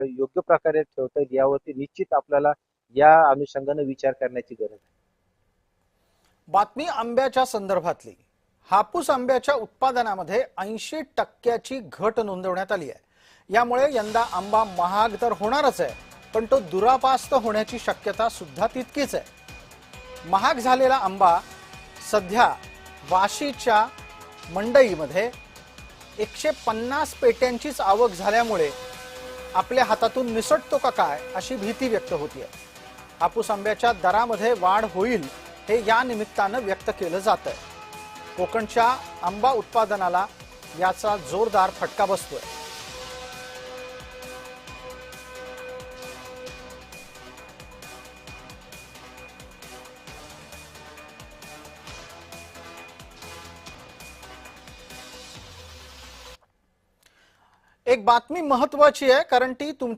योग्य प्रकारे ठेवता येईल यावरती निश्चित आपल्याला या अनुषंगाने विचार करण्याची गरज आहे. बातमी आंब्याच्या संदर्भातली. हापूस आंब्याच्या उत्पादनामध्ये 80% घट नोंदवण्यात आली आहे. यामुळे यंदा आंबा महाग तर होणारच आहे, पण तो दुरापास्त होण्याची शक्यता सुद्धा तितकीच आहे. महाग झालेला आंबा सध्या वाशीच्या मंडईमध्ये 150 पेट्यांचीच आवक झाल्यामुळे आपल्या हातातून निसटतो का काय अशी भीती व्यक्त होतीये. हापूस आंब्याच्या दरामध्ये वाढ होईल हे या निमित्तानं व्यक्त केलं जातंय. कोकणच्या आंबा उत्पादनाला याचा जोरदार फटका बसतोय. एक बातमी महत्वाची आहे, कारण ती तुमच्या